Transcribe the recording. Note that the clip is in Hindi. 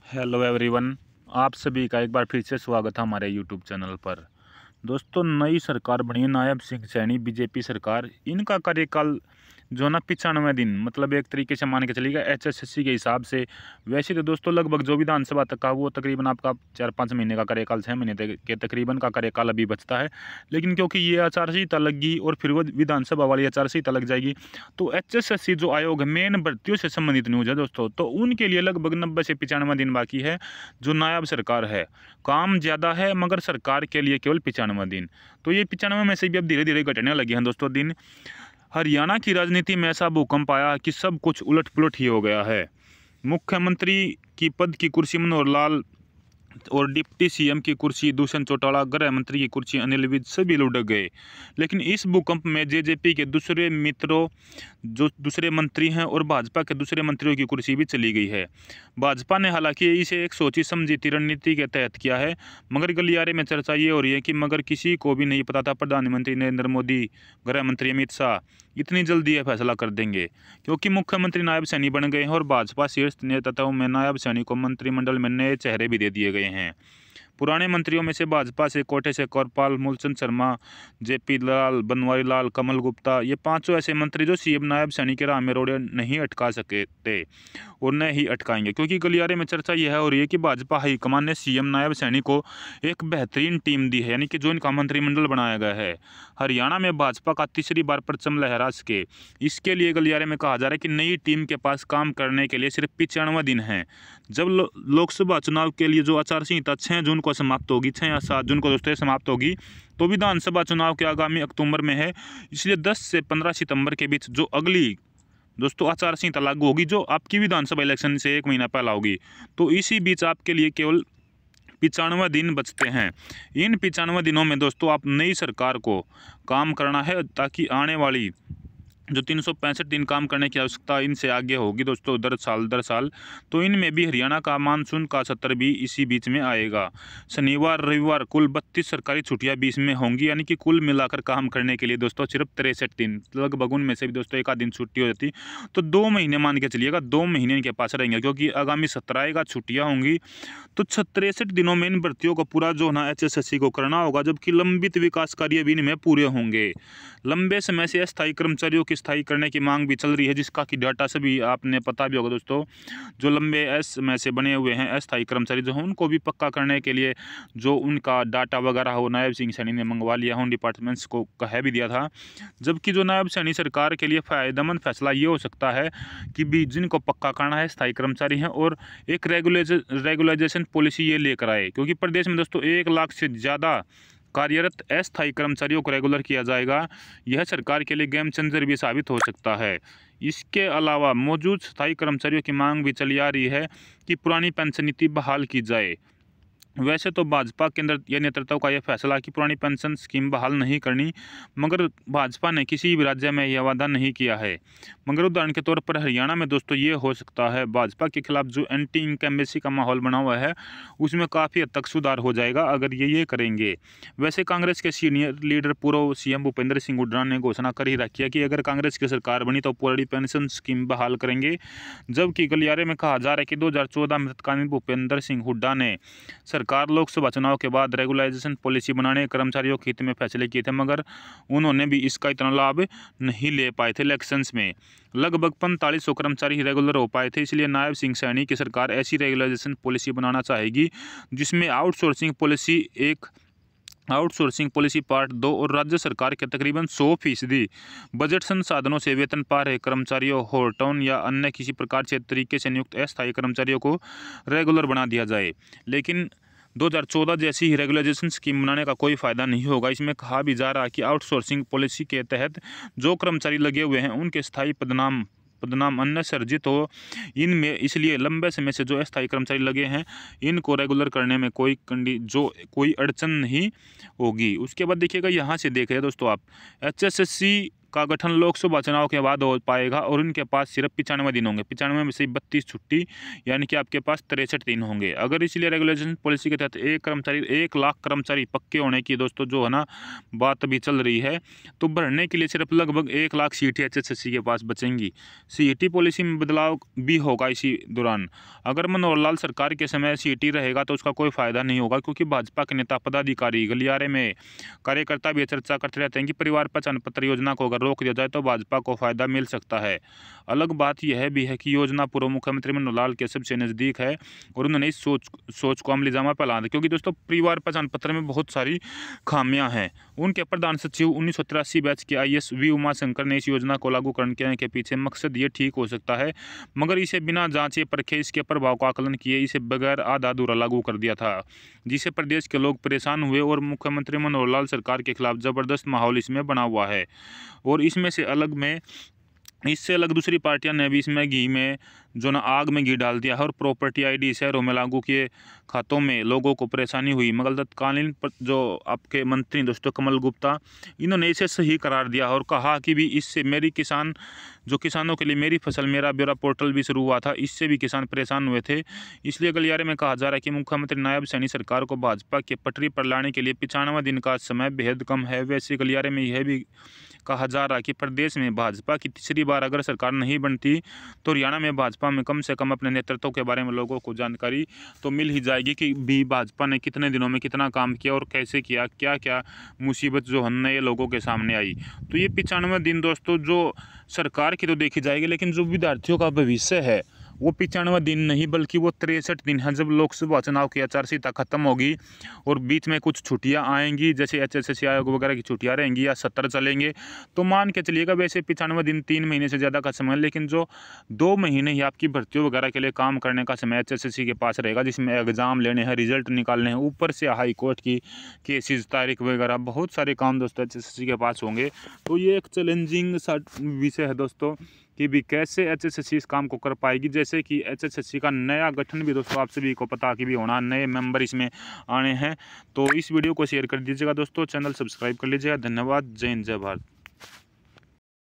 Hello everyone. आप सभी का एक बार फिर से स्वागत है हमारे यूट्यूब चैनल पर। दोस्तों, नई सरकार बनी है, नायब सिंह सैनी बीजेपी सरकार। इनका कार्यकाल जो ना 95 दिन, मतलब एक तरीके से मान के चलिएगा एचएसएससी के हिसाब से। वैसे तो दोस्तों लगभग जो विधानसभा तक का वो तकरीबन आपका 4-5 महीने का कार्यकाल, 6 महीने तक के तकरीबन का कार्यकाल अभी बचता है। लेकिन क्योंकि ये आचार संहिता लग गई और फिर वो विधानसभा वाली आचार संहिता लग जाएगी, तो एचएसएससी जो आयोग है, मेन भर्तियों से संबंधित न्यूज़ है दोस्तों, तो उनके लिए लगभग 90 से 95 दिन बाकी है। जो नायब सरकार है, काम ज़्यादा है मगर सरकार के लिए केवल 95 दिन। तो ये 95 में से भी अब धीरे धीरे घटने लगे हैं दोस्तों दिन। हरियाणा की राजनीति में ऐसा भूकंप आया कि सब कुछ उलट पुलट ही हो गया है। मुख्यमंत्री की पद की कुर्सी मनोहर लाल और डिप्टी सीएम की कुर्सी दुष्यंत चौटाला, गृह मंत्री की कुर्सी अनिल विज सभी लुढ़क गए। लेकिन इस भूकंप में जेजेपी के दूसरे मित्रों, जो दूसरे मंत्री हैं, और भाजपा के दूसरे मंत्रियों की कुर्सी भी चली गई है। भाजपा ने हालांकि इसे एक सोची समझी रणनीति के तहत किया है, मगर गलियारे में चर्चा ये हो रही है कि मगर किसी को भी नहीं पता था प्रधानमंत्री नरेंद्र मोदी, गृह मंत्री अमित शाह इतनी जल्दी यह फैसला कर देंगे, क्योंकि मुख्यमंत्री नायब सैनी बन गए हैं और भाजपा शीर्ष नेताओं में नायब सैनी को मंत्रिमंडल में नए चेहरे भी दे दिए गए हैं। पुराने मंत्रियों में से भाजपा से कोटे से कौरपाल, मूलचंद शर्मा, जेपी लाल, बनवारी लाल, कमल गुप्ता, ये पांचों ऐसे मंत्री जो सीएम नायब सैनी के राह में रोड़े नहीं अटका सके थे और न ही अटकाएंगे, क्योंकि गलियारे में चर्चा यह हो रही है कि भाजपा हाईकमान ने सीएम नायब सैनी को एक बेहतरीन टीम दी है, यानी कि जो इनका मंत्रिमंडल बनाया गया है। हरियाणा में भाजपा का तीसरी बार परचम लहरा सके, इसके लिए गलियारे में कहा जा रहा है कि नई टीम के पास काम करने के लिए सिर्फ 95 दिन हैं। जब लोकसभा चुनाव के लिए जो आचार संहिता 6 जून को समाप्त होगी, 6 या 7 जून को दोस्तों समाप्त होगी, तो विधानसभा चुनाव के आगामी अक्टूबर में है। इसलिए 10 से 15 सितंबर के बीच जो अगली दोस्तों आचार संहिता लागू होगी, जो आपकी विधानसभा इलेक्शन से 1 महीना पहला होगी, तो इसी बीच आपके लिए केवल 95 दिन बचते हैं। इन 95 दिनों में दोस्तों आप नई सरकार को काम करना है, ताकि आने वाली जो 365 दिन काम करने की आवश्यकता इनसे आगे होगी दोस्तों दर साल, तो इनमें भी हरियाणा का मानसून का सत्र भी इसी बीच में आएगा। शनिवार रविवार कुल 32 सरकारी छुट्टियां बीच में होंगी, यानी कि कुल मिलाकर काम करने के लिए दोस्तों सिर्फ 63 दिन, लगभग उनमें से भी दोस्तों एक आध दिन छुट्टी हो जाती। तो 2 महीने मान के चलिएगा, 2 महीने इनके पास रहेंगे, क्योंकि आगामी 17 आएगा, छुट्टियाँ होंगी। तो 63 दिनों में इन भर्तियों को पूरा जो ना एचएसएससी को करना होगा, जबकि लंबित विकास कार्य भी इनमें पूरे होंगे। लंबे समय से अस्थायी कर्मचारियों की स्थायी करने की मांग भी चल रही है, जिसका कि डाटा सभी आपने पता भी होगा दोस्तों। जो लंबे समय से बने हुए हैं अस्थायी कर्मचारी जो हैं, उनको भी पक्का करने के लिए जो उनका डाटा वगैरह हो, नायब सिंह सैनी ने मंगवा लिया, उन डिपार्टमेंट्स को कह भी दिया था। जबकि जो नायब सैनी सरकार के लिए फ़ायदेमंद फैसला ये हो सकता है कि भी जिनको पक्का करना है स्थायी कर्मचारी हैं, और एक रेगुलाइजेशन पॉलिसी ये लेकर आए, क्योंकि प्रदेश में दोस्तों 1 लाख से ज़्यादा कार्यरत अस्थायी कर्मचारियों को रेगुलर किया जाएगा। यह सरकार के लिए गेम चेंजर भी साबित हो सकता है। इसके अलावा मौजूद स्थायी कर्मचारियों की मांग भी चली आ रही है कि पुरानी पेंशन नीति बहाल की जाए। वैसे तो भाजपा के अंदर यह नेतृत्व का यह फैसला कि पुरानी पेंशन स्कीम बहाल नहीं करनी, मगर भाजपा ने किसी भी राज्य में यह वादा नहीं किया है। मगर उदाहरण के तौर पर हरियाणा में दोस्तों ये हो सकता है, भाजपा के खिलाफ जो एंटी इनकम्बेंसी का माहौल बना हुआ है, उसमें काफ़ी हद तक सुधार हो जाएगा अगर ये करेंगे। वैसे कांग्रेस के सीनियर लीडर पूर्व सीएम भूपेंद्र सिंह हुड्डा ने घोषणा कर ही रखी है कि अगर कांग्रेस की सरकार बनी तो पुरानी पेंशन स्कीम बहाल करेंगे। जबकि गलियारे में कहा जा रहा है कि 2014 में तत्कालीन भूपेंद्र सिंह हुड्डा ने सरकार लोकसभा चुनाव के बाद रेगुलाइजेशन पॉलिसी बनाने कर्मचारियों के हित में फैसले किए थे, मगर उन्होंने भी इसका इतना लाभ नहीं ले पाए थे। इलेक्शंस में लगभग 4500 कर्मचारी रेगुलर हो पाए थे। इसलिए नायब सिंह सैनी की सरकार ऐसी रेगुलाइजेशन पॉलिसी बनाना चाहेगी जिसमें आउटसोर्सिंग पॉलिसी पार्ट 2 और राज्य सरकार के तकरीबन 100% बजट संसाधनों से वेतन पा रहे कर्मचारियों, होल्टाउन या अन्य किसी प्रकार से तरीके से नियुक्त अस्थायी कर्मचारियों को रेगुलर बना दिया जाए। लेकिन 2014 जैसी ही रेगुलाइजेशन स्कीम बनाने का कोई फ़ायदा नहीं होगा। इसमें कहा भी जा रहा है कि आउटसोर्सिंग पॉलिसी के तहत जो कर्मचारी लगे हुए हैं उनके स्थायी पदनाम अन्य सर्जित हो इनमें, इसलिए लंबे समय से जो अस्थायी कर्मचारी लगे हैं इनको रेगुलर करने में कोई अड़चन नहीं होगी। उसके बाद देखिएगा, यहाँ से देख रहे हैं दोस्तों आप, एचएसएससी का गठन लोकसभा चुनाव के बाद हो पाएगा और उनके पास सिर्फ 95 दिन होंगे। 95 में से 32 छुट्टी, यानी कि आपके पास 63 दिन होंगे। अगर इसलिए रेगुलेशन पॉलिसी के तहत 1 लाख कर्मचारी पक्के होने की दोस्तों जो है ना बात अभी चल रही है, तो भरने के लिए सिर्फ लगभग 1 लाख सीटें HSSC के पास बचेंगी। CET पॉलिसी में बदलाव भी होगा इसी दौरान। अगर मनोहर लाल सरकार के समय CET रहेगा तो उसका कोई फायदा नहीं होगा, क्योंकि भाजपा के नेता, पदाधिकारी, गलियारे में कार्यकर्ता भी चर्चा करते रहते हैं कि परिवार पहचान पत्र योजना को अगर रोक दिया जाए तो भाजपा को फायदा मिल सकता है। अलग बात यह भी है कि योजना पूर्व मुख्यमंत्री मनोहर लाल के सबसे नज़दीक है और उन्होंने इस सोच को अमलीजामा पर ला दिया, क्योंकि दोस्तों परिवार पहचान पत्र में बहुत सारी खामियां हैं। उनके प्रधान सचिव 1983 बैच के IAS वी उमाशंकर ने इस योजना को लागू करने के पीछे मकसद ये ठीक हो सकता है, मगर इसे बिना जांचे परखे, इसके प्रभाव का आकलन किए इसे बगैर आधा अधूरा लागू कर दिया था, जिससे प्रदेश के लोग परेशान हुए और मुख्यमंत्री मनोहर लाल सरकार के खिलाफ जबरदस्त माहौल इसमें बना हुआ है। और इससे अलग दूसरी पार्टियां ने भी इसमें घी में जो ना आग में घी डाल दिया है और प्रॉपर्टी ID शहरों में लागू किए खातों में लोगों को परेशानी हुई, मगर तत्कालीन जो आपके मंत्री दोस्तों कमल गुप्ता, इन्होंने इसे सही करार दिया और कहा कि भी इससे किसानों के लिए मेरी फसल मेरा ब्यौरा पोर्टल भी शुरू हुआ था, इससे भी किसान परेशान हुए थे। इसलिए गलियारे में कहा जा रहा है कि मुख्यमंत्री नायब सैनी सरकार को भाजपा के पटरी पर लाने के लिए 95 दिन का समय बेहद कम है। वैसे गलियारे में यह भी कहा जा रहा है कि प्रदेश में भाजपा की तीसरी बार अगर सरकार नहीं बनती तो हरियाणा में भाजपा में कम से कम अपने नेतृत्व के बारे में लोगों को जानकारी तो मिल ही जाएगी कि भी भाजपा ने कितने दिनों में कितना काम किया और कैसे किया, क्या क्या मुसीबत जो है नए लोगों के सामने आई। तो ये 95 दिन दोस्तों जो सरकार की तो देखी जाएगी, लेकिन जो विद्यार्थियों का भविष्य है वो 95 दिन नहीं बल्कि वो 63 दिन है। जब लोकसभा चुनाव की आचार संहिता खत्म होगी और बीच में कुछ छुट्टियां आएंगी, जैसे HSSC आयोग वगैरह की छुट्टियां रहेंगी या सत्र चलेंगे, तो मान के चलिएगा वैसे 95 दिन 3 महीने से ज़्यादा का समय, लेकिन जो 2 महीने ही आपकी भर्तियों वगैरह के लिए काम करने का समय HSSC के पास रहेगा, जिसमें एग्ज़ाम लेने हैं, रिजल्ट निकालने हैं, ऊपर से हाई कोर्ट की केसेस, तारीख वगैरह बहुत सारे काम दोस्तों HSSC के पास होंगे। तो ये एक चैलेंजिंग सा विषय है दोस्तों कि भी कैसे HSSC इस काम को कर पाएगी। जैसे कि HSSC का नया गठन भी दोस्तों आप सभी को पता कि भी होना, नए मेंबर इसमें आने हैं। तो इस वीडियो को शेयर कर दीजिएगा दोस्तों, चैनल सब्सक्राइब कर लीजिएगा। धन्यवाद। जय हिंद, जय भारत।